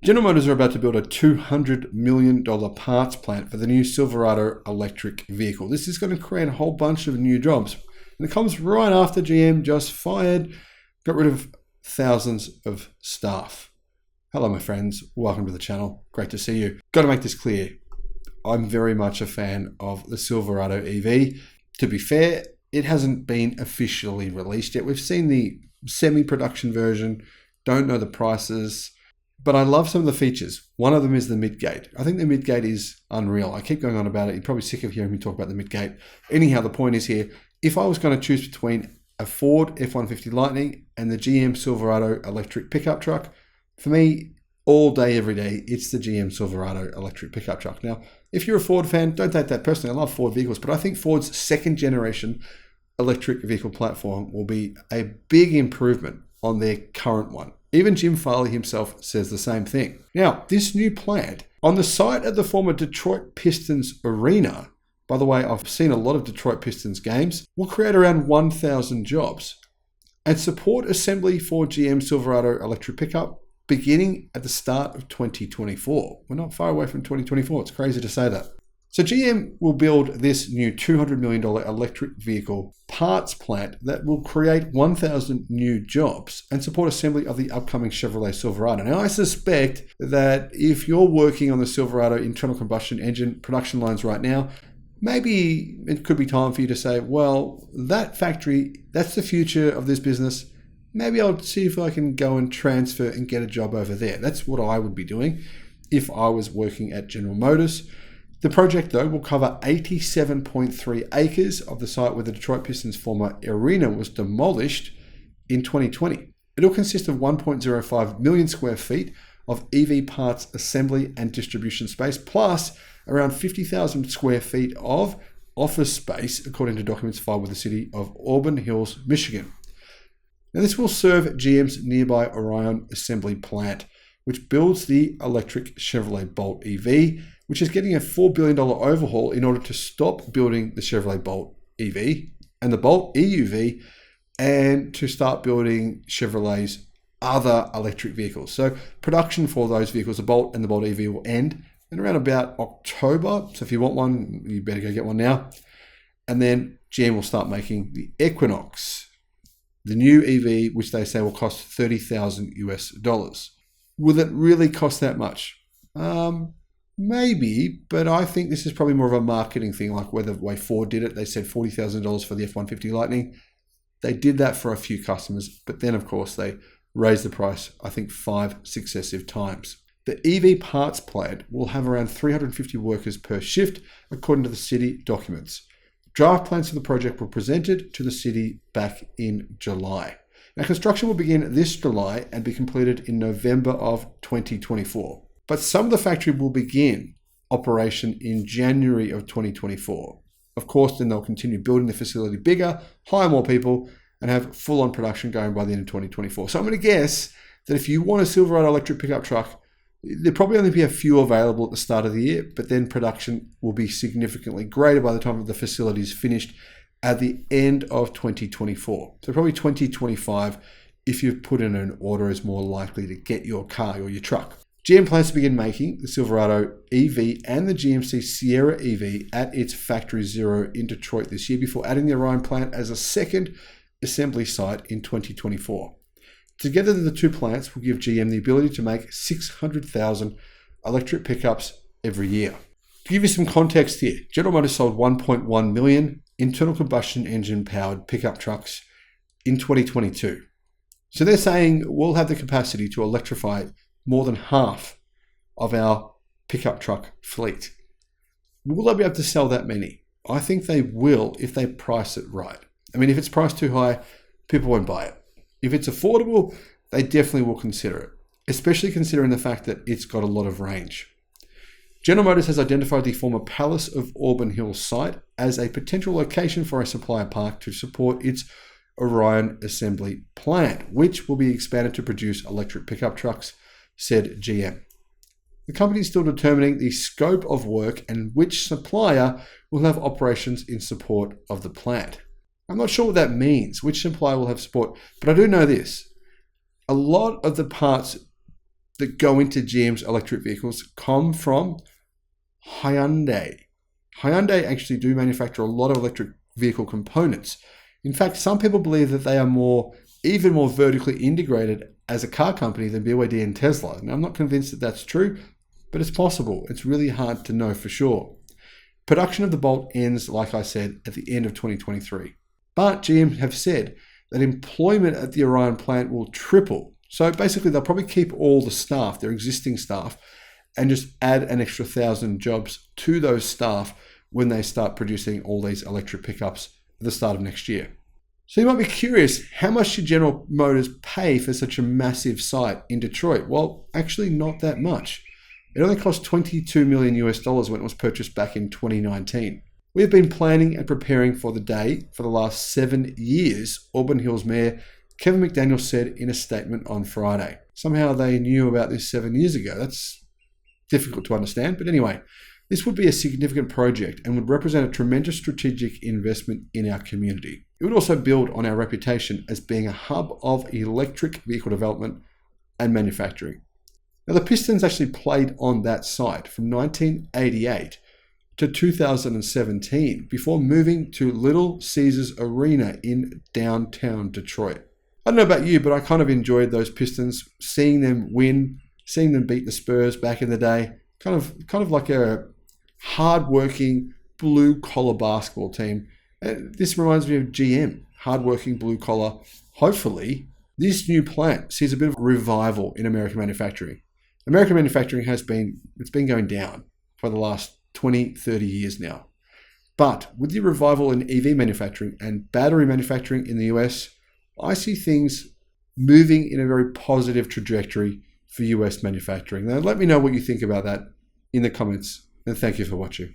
General Motors are about to build a $200 million parts plant for the new Silverado electric vehicle. This is going to create a whole bunch of new jobs. And it comes right after GM just got rid of thousands of staff. Hello, my friends. Welcome to the channel. Great to see you. Got to make this clear. I'm very much a fan of the Silverado EV. To be fair, it hasn't been officially released yet. We've seen the semi-production version, don't know the prices, but I love some of the features. One of them is the midgate. I think the midgate is unreal. I keep going on about it. You're probably sick of hearing me talk about the midgate. Anyhow, the point is here, if I was going to choose between a Ford F-150 Lightning and the GM Silverado electric pickup truck, for me, all day, every day, it's the GM Silverado electric pickup truck. Now, if you're a Ford fan, don't take that personally. I love Ford vehicles, but I think Ford's second generation electric vehicle platform will be a big improvement on their current one. Even Jim Farley himself says the same thing. Now, this new plant on the site at the former Detroit Pistons arena, by the way, I've seen a lot of Detroit Pistons games, will create around 1,000 jobs and support assembly for GM Silverado electric pickup beginning at the start of 2024. We're not far away from 2024. It's crazy to say that. So GM will build this new $200 million electric vehicle parts plant that will create 1,000 new jobs and support assembly of the upcoming Chevrolet Silverado. Now, I suspect that if you're working on the Silverado internal combustion engine production lines right now, maybe it could be time for you to say, well, that factory, that's the future of this business. Maybe I'll see if I can go and transfer and get a job over there. That's what I would be doing if I was working at General Motors. The project, though, will cover 87.3 acres of the site where the Detroit Pistons' former arena was demolished in 2020. It'll consist of 1.05 million square feet of EV parts assembly and distribution space, plus around 50,000 square feet of office space, according to documents filed with the city of Auburn Hills, Michigan. Now, this will serve GM's nearby Orion assembly plant, which builds the electric Chevrolet Bolt EV, which is getting a $4 billion overhaul in order to stop building the Chevrolet Bolt EV and the Bolt EUV and to start building Chevrolet's other electric vehicles. So production for those vehicles, the Bolt and the Bolt EV, will end in around about October. So if you want one, you better go get one now. And then GM will start making the Equinox, the new EV, which they say will cost $30,000 US. Will it really cost that much? Maybe, but I think this is probably more of a marketing thing, like where the way Ford did it. They said $40,000 for the F-150 Lightning. They did that for a few customers, but then, of course, they raised the price, I think, 5 successive times. The EV parts plant will have around 350 workers per shift, according to the city documents. Draft plans for the project were presented to the city back in July. Now, construction will begin this July and be completed in November of 2024. But some of the factory will begin operation in January of 2024. Of course, then they'll continue building the facility bigger, hire more people, and have full-on production going by the end of 2024. So I'm going to guess that if you want a Silverado electric pickup truck, there'll probably only be a few available at the start of the year, but then production will be significantly greater by the time the facility is finished at the end of 2024. So probably 2025, if you've put in an order, is more likely to get your car or your truck. GM plans to begin making the Silverado EV and the GMC Sierra EV at its Factory Zero in Detroit this year before adding the Orion plant as a second assembly site in 2024. Together, the two plants will give GM the ability to make 600,000 electric pickups every year. To give you some context here, General Motors sold 1.1 million internal combustion engine powered pickup trucks in 2022. So they're saying we'll have the capacity to electrify more than half of our pickup truck fleet. Will they be able to sell that many? I think they will if they price it right. I mean, if it's priced too high, people won't buy it. If it's affordable, they definitely will consider it, especially considering the fact that it's got a lot of range. General Motors has identified the former Palace of Auburn Hills site as a potential location for a supplier park to support its Orion assembly plant, which will be expanded to produce electric pickup trucks, said GM. The company is still determining the scope of work and which supplier will have operations in support of the plant. I'm not sure what that means, which supplier will have support, but I do know this. A lot of the parts that go into GM's electric vehicles come from Hyundai. Hyundai actually do manufacture a lot of electric vehicle components. In fact, some people believe that they are even more vertically integrated as a car company than BYD and Tesla. Now, I'm not convinced that that's true, but it's possible. It's really hard to know for sure. Production of the Bolt ends, like I said, at the end of 2023. But GM have said that employment at the Orion plant will triple. So basically, they'll probably keep all the staff, their existing staff, and just add an extra 1,000 jobs to those staff when they start producing all these electric pickups at the start of next year. So you might be curious, how much should General Motors pay for such a massive site in Detroit? Well, actually not that much. It only cost $22 million when it was purchased back in 2019. We have been planning and preparing for the day for the last 7 years, Auburn Hills Mayor Kevin McDaniel said in a statement on Friday. Somehow they knew about this 7 years ago. That's difficult to understand, but anyway, this would be a significant project and would represent a tremendous strategic investment in our community. It would also build on our reputation as being a hub of electric vehicle development and manufacturing. Now, the Pistons actually played on that site from 1988 to 2017 before moving to Little Caesars Arena in downtown Detroit. I don't know about you, but I kind of enjoyed those Pistons, seeing them win, seeing them beat the Spurs back in the day. Kind of like a hard-working, blue-collar basketball team. This reminds me of GM, hard-working, blue-collar. Hopefully, this new plant sees a bit of a revival in American manufacturing. American manufacturing it's been going down for the last 20, 30 years now. But with the revival in EV manufacturing and battery manufacturing in the US, I see things moving in a very positive trajectory for US manufacturing. Now, let me know what you think about that in the comments, and thank you for watching.